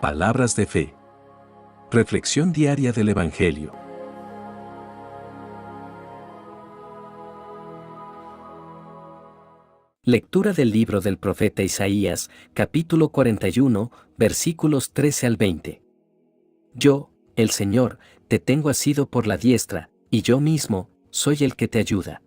Palabras de fe. Reflexión diaria del Evangelio. Lectura del libro del profeta Isaías, capítulo 41, versículos 13 al 20. Yo, el Señor, te tengo asido por la diestra, y yo mismo, soy el que te ayuda.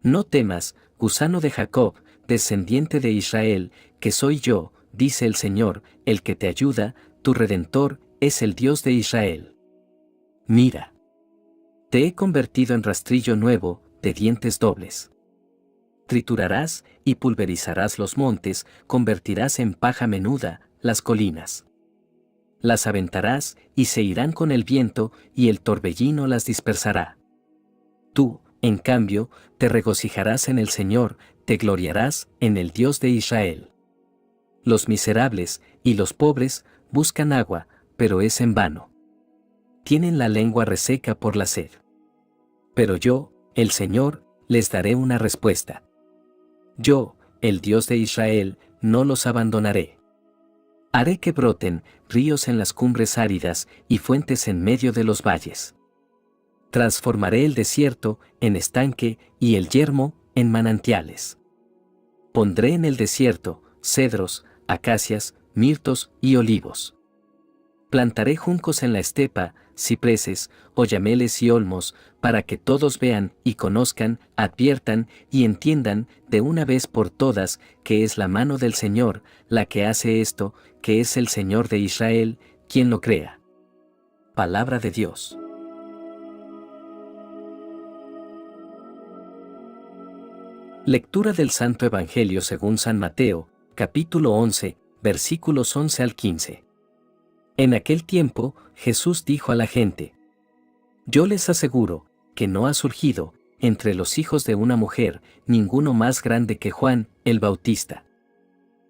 No temas, gusano de Jacob, descendiente de Israel, que soy yo, dice el Señor, el que te ayuda, tu Redentor, es el Dios de Israel. Mira. Te he convertido en rastrillo nuevo, de dientes dobles. Triturarás y pulverizarás los montes, convertirás en paja menuda las colinas. Las aventarás y se irán con el viento, y el torbellino las dispersará. Tú, en cambio, te regocijarás en el Señor, te gloriarás en el Dios de Israel. Los miserables y los pobres buscan agua, pero es en vano. Tienen la lengua reseca por la sed. Pero yo, el Señor, les daré una respuesta. Yo, el Dios de Israel, no los abandonaré. Haré que broten ríos en las cumbres áridas y fuentes en medio de los valles. Transformaré el desierto en estanque y el yermo en manantiales. Pondré en el desierto cedros, acacias, mirtos y olivos. Plantaré juncos en la estepa, cipreses, oyameles y olmos, para que todos vean y conozcan, adviertan y entiendan de una vez por todas que es la mano del Señor la que hace esto, que es el Señor de Israel, quien lo crea. Palabra de Dios. Lectura del Santo Evangelio según San Mateo, capítulo 11, versículos 11 al 15. En aquel tiempo, Jesús dijo a la gente: Yo les aseguro que no ha surgido, entre los hijos de una mujer, ninguno más grande que Juan, el Bautista.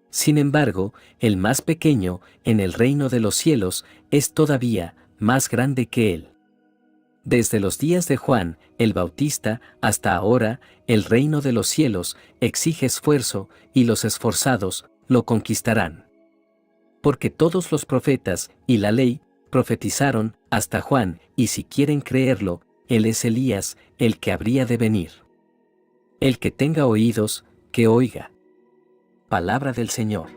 Sin embargo, el más pequeño, en el reino de los cielos, es todavía más grande que él. Desde los días de Juan, el Bautista, hasta ahora, el reino de los cielos exige esfuerzo, y los esforzados lo conquistarán. Porque todos los profetas y la ley profetizaron hasta Juan, y si quieren creerlo, él es Elías, el que habría de venir. El que tenga oídos, que oiga. Palabra del Señor.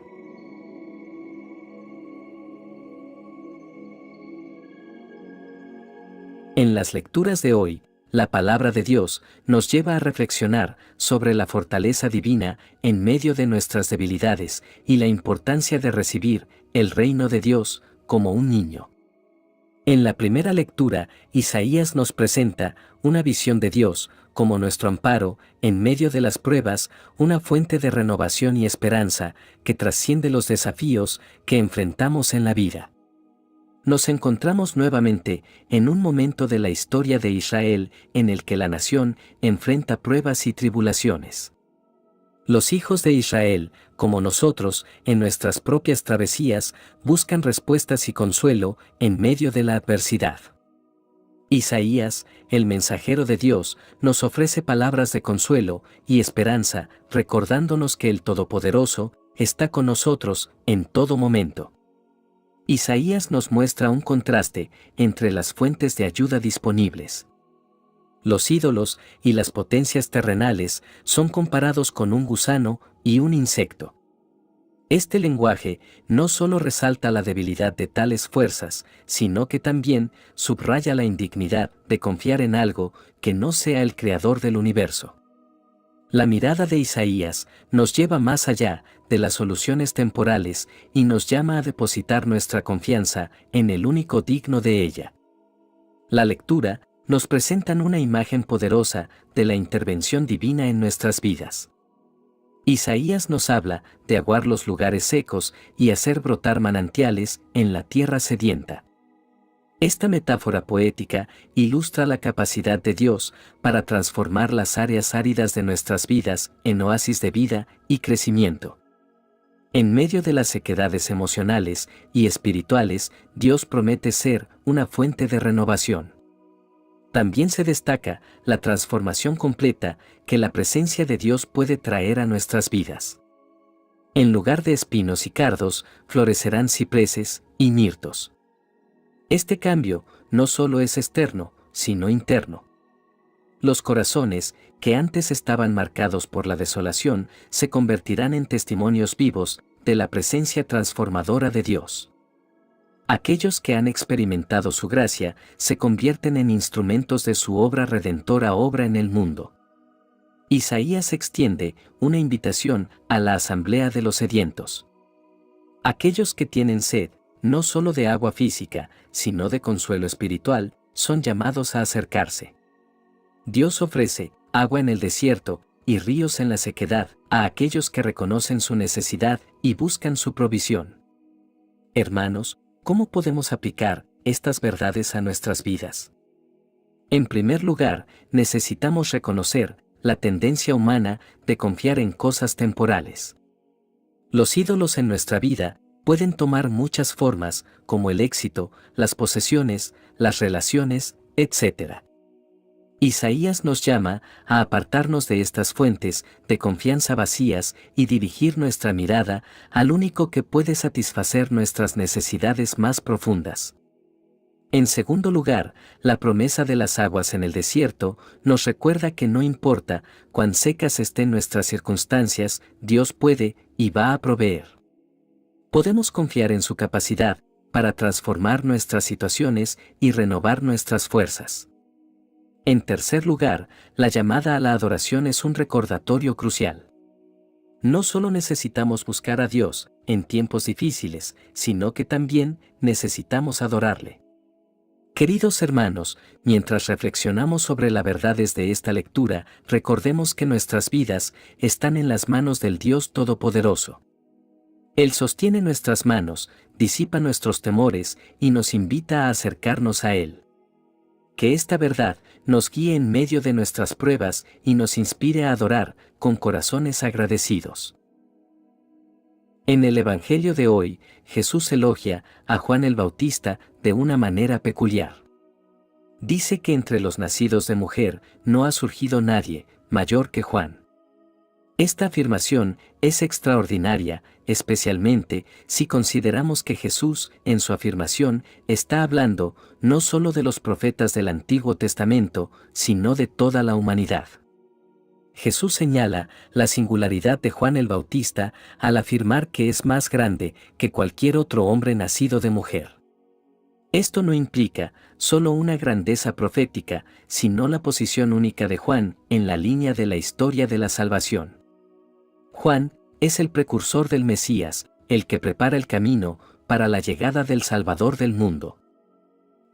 En las lecturas de hoy, la palabra de Dios nos lleva a reflexionar sobre la fortaleza divina en medio de nuestras debilidades y la importancia de recibir el reino de Dios como un niño. En la primera lectura, Isaías nos presenta una visión de Dios como nuestro amparo en medio de las pruebas, una fuente de renovación y esperanza que trasciende los desafíos que enfrentamos en la vida. Nos encontramos nuevamente en un momento de la historia de Israel en el que la nación enfrenta pruebas y tribulaciones. Los hijos de Israel, como nosotros, en nuestras propias travesías, buscan respuestas y consuelo en medio de la adversidad. Isaías, el mensajero de Dios, nos ofrece palabras de consuelo y esperanza, recordándonos que el Todopoderoso está con nosotros en todo momento. Isaías nos muestra un contraste entre las fuentes de ayuda disponibles. Los ídolos y las potencias terrenales son comparados con un gusano y un insecto. Este lenguaje no solo resalta la debilidad de tales fuerzas, sino que también subraya la indignidad de confiar en algo que no sea el creador del universo. La mirada de Isaías nos lleva más allá de las soluciones temporales y nos llama a depositar nuestra confianza en el único digno de ella. La lectura nos presenta una imagen poderosa de la intervención divina en nuestras vidas. Isaías nos habla de aguar los lugares secos y hacer brotar manantiales en la tierra sedienta. Esta metáfora poética ilustra la capacidad de Dios para transformar las áreas áridas de nuestras vidas en oasis de vida y crecimiento. En medio de las sequedades emocionales y espirituales, Dios promete ser una fuente de renovación. También se destaca la transformación completa que la presencia de Dios puede traer a nuestras vidas. En lugar de espinos y cardos, florecerán cipreses y mirtos. Este cambio no solo es externo, sino interno. Los corazones, que antes estaban marcados por la desolación, se convertirán en testimonios vivos de la presencia transformadora de Dios. Aquellos que han experimentado su gracia se convierten en instrumentos de su obra redentora obra en el mundo. Isaías extiende una invitación a la asamblea de los sedientos. Aquellos que tienen sed, no solo de agua física, sino de consuelo espiritual, son llamados a acercarse. Dios ofrece agua en el desierto y ríos en la sequedad a aquellos que reconocen su necesidad y buscan su provisión. Hermanos, ¿cómo podemos aplicar estas verdades a nuestras vidas? En primer lugar, necesitamos reconocer la tendencia humana de confiar en cosas temporales. Los ídolos en nuestra vida pueden tomar muchas formas, como el éxito, las posesiones, las relaciones, etc. Isaías nos llama a apartarnos de estas fuentes de confianza vacías y dirigir nuestra mirada al único que puede satisfacer nuestras necesidades más profundas. En segundo lugar, la promesa de las aguas en el desierto nos recuerda que no importa cuán secas estén nuestras circunstancias, Dios puede y va a proveer. Podemos confiar en su capacidad para transformar nuestras situaciones y renovar nuestras fuerzas. En tercer lugar, la llamada a la adoración es un recordatorio crucial. No solo necesitamos buscar a Dios en tiempos difíciles, sino que también necesitamos adorarle. Queridos hermanos, mientras reflexionamos sobre las verdades de esta lectura, recordemos que nuestras vidas están en las manos del Dios Todopoderoso. Él sostiene nuestras manos, disipa nuestros temores y nos invita a acercarnos a Él. Que esta verdad nos guíe en medio de nuestras pruebas y nos inspire a adorar con corazones agradecidos. En el Evangelio de hoy, Jesús elogia a Juan el Bautista de una manera peculiar. Dice que entre los nacidos de mujer no ha surgido nadie mayor que Juan. Esta afirmación es extraordinaria, especialmente si consideramos que Jesús, en su afirmación, está hablando no solo de los profetas del Antiguo Testamento, sino de toda la humanidad. Jesús señala la singularidad de Juan el Bautista al afirmar que es más grande que cualquier otro hombre nacido de mujer. Esto no implica solo una grandeza profética, sino la posición única de Juan en la línea de la historia de la salvación. Juan es el precursor del Mesías, el que prepara el camino para la llegada del Salvador del mundo.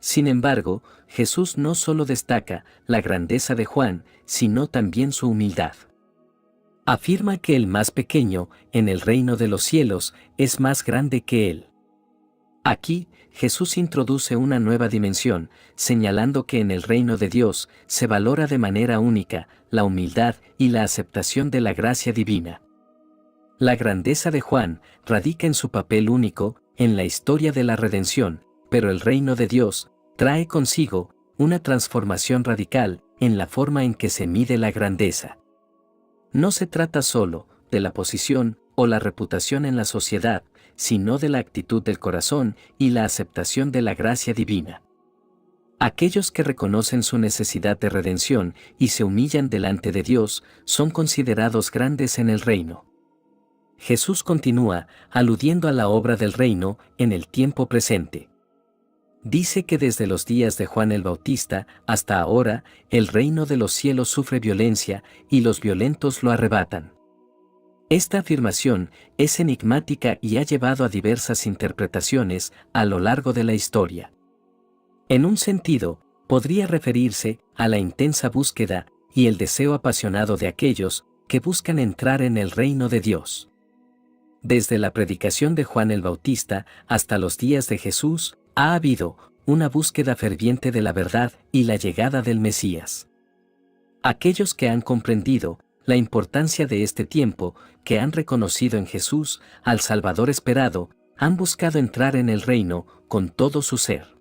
Sin embargo, Jesús no solo destaca la grandeza de Juan, sino también su humildad. Afirma que el más pequeño en el reino de los cielos es más grande que él. Aquí, Jesús introduce una nueva dimensión, señalando que en el reino de Dios se valora de manera única la humildad y la aceptación de la gracia divina. La grandeza de Juan radica en su papel único en la historia de la redención, pero el reino de Dios trae consigo una transformación radical en la forma en que se mide la grandeza. No se trata solo de la posición o la reputación en la sociedad, sino de la actitud del corazón y la aceptación de la gracia divina. Aquellos que reconocen su necesidad de redención y se humillan delante de Dios son considerados grandes en el reino. Jesús continúa aludiendo a la obra del reino en el tiempo presente. Dice que desde los días de Juan el Bautista hasta ahora, el reino de los cielos sufre violencia y los violentos lo arrebatan. Esta afirmación es enigmática y ha llevado a diversas interpretaciones a lo largo de la historia. En un sentido, podría referirse a la intensa búsqueda y el deseo apasionado de aquellos que buscan entrar en el reino de Dios. Desde la predicación de Juan el Bautista hasta los días de Jesús, ha habido una búsqueda ferviente de la verdad y la llegada del Mesías. Aquellos que han comprendido la importancia de este tiempo, que han reconocido en Jesús al Salvador esperado, han buscado entrar en el reino con todo su ser.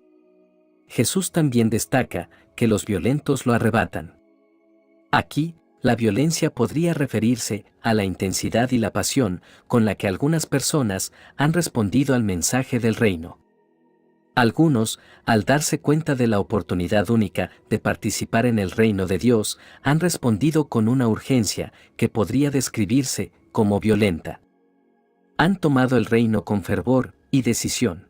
Jesús también destaca que los violentos lo arrebatan. Aquí, La violencia podría referirse a la intensidad y la pasión con la que algunas personas han respondido al mensaje del reino. Algunos, al darse cuenta de la oportunidad única de participar en el reino de Dios, han respondido con una urgencia que podría describirse como violenta. Han tomado el reino con fervor y decisión.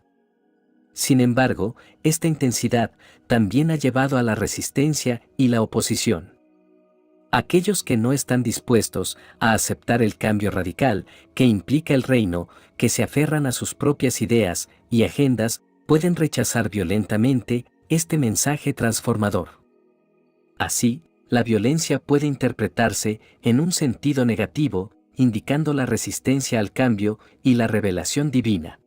Sin embargo, esta intensidad también ha llevado a la resistencia y la oposición. Aquellos que no están dispuestos a aceptar el cambio radical que implica el reino, que se aferran a sus propias ideas y agendas, pueden rechazar violentamente este mensaje transformador. Así, la violencia puede interpretarse en un sentido negativo, indicando la resistencia al cambio y la revelación divina.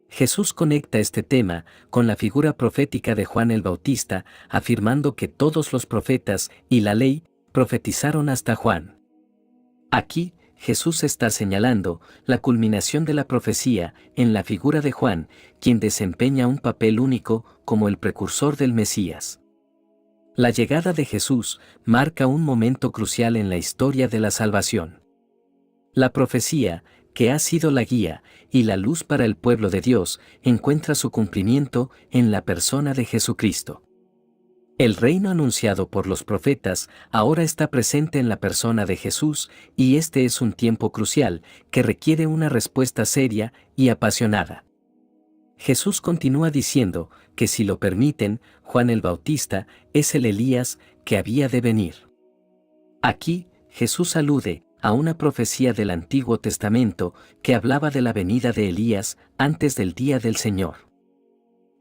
Jesús conecta este tema con la figura profética de Juan el Bautista, afirmando que todos los profetas y la ley profetizaron hasta Juan. Aquí, Jesús está señalando la culminación de la profecía en la figura de Juan, quien desempeña un papel único como el precursor del Mesías. La llegada de Jesús marca un momento crucial en la historia de la salvación. La profecía, que ha sido la guía y la luz para el pueblo de Dios, encuentra su cumplimiento en la persona de Jesucristo. El reino anunciado por los profetas ahora está presente en la persona de Jesús, y este es un tiempo crucial que requiere una respuesta seria y apasionada. Jesús continúa diciendo que si lo permiten, Juan el Bautista es el Elías que había de venir. Aquí, Jesús alude a una profecía del Antiguo Testamento que hablaba de la venida de Elías antes del día del Señor.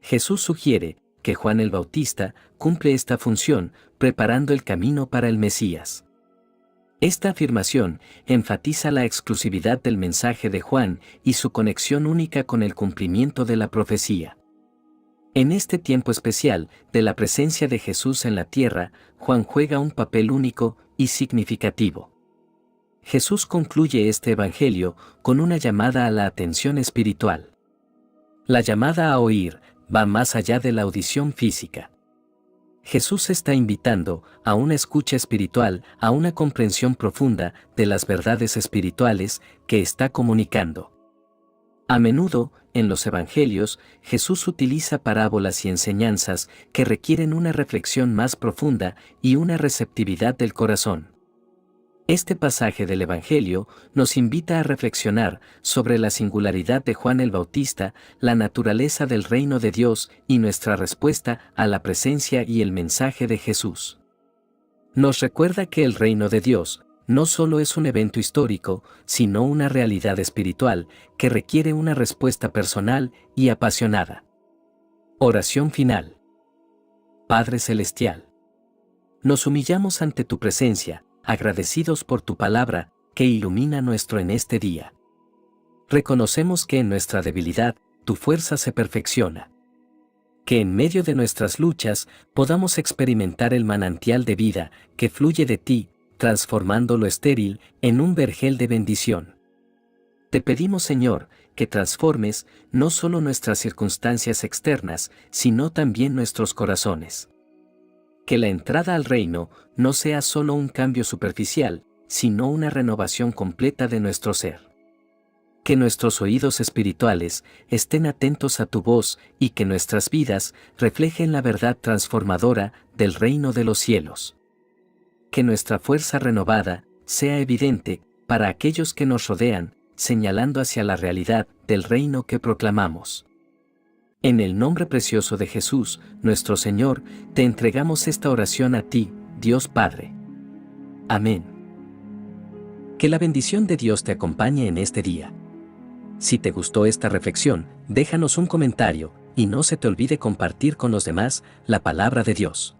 Jesús sugiere que Juan el Bautista cumple esta función, preparando el camino para el Mesías. Esta afirmación enfatiza la exclusividad del mensaje de Juan y su conexión única con el cumplimiento de la profecía. En este tiempo especial de la presencia de Jesús en la tierra, Juan juega un papel único y significativo. Jesús concluye este evangelio con una llamada a la atención espiritual. La llamada a oír va más allá de la audición física. Jesús está invitando a una escucha espiritual, a una comprensión profunda de las verdades espirituales que está comunicando. A menudo, en los evangelios, Jesús utiliza parábolas y enseñanzas que requieren una reflexión más profunda y una receptividad del corazón. Este pasaje del Evangelio nos invita a reflexionar sobre la singularidad de Juan el Bautista, la naturaleza del reino de Dios y nuestra respuesta a la presencia y el mensaje de Jesús. Nos recuerda que el reino de Dios no solo es un evento histórico, sino una realidad espiritual que requiere una respuesta personal y apasionada. Oración final. Padre Celestial, nos humillamos ante tu presencia, agradecidos por tu palabra, que ilumina nuestro en este día. Reconocemos que en nuestra debilidad, tu fuerza se perfecciona. Que en medio de nuestras luchas, podamos experimentar el manantial de vida que fluye de ti, transformando lo estéril en un vergel de bendición. Te pedimos, Señor, que transformes no solo nuestras circunstancias externas, sino también nuestros corazones. Que la entrada al reino no sea solo un cambio superficial, sino una renovación completa de nuestro ser. Que nuestros oídos espirituales estén atentos a tu voz y que nuestras vidas reflejen la verdad transformadora del reino de los cielos. Que nuestra fuerza renovada sea evidente para aquellos que nos rodean, señalando hacia la realidad del reino que proclamamos. En el nombre precioso de Jesús, nuestro Señor, te entregamos esta oración a ti, Dios Padre. Amén. Que la bendición de Dios te acompañe en este día. Si te gustó esta reflexión, déjanos un comentario, y no se te olvide compartir con los demás la palabra de Dios.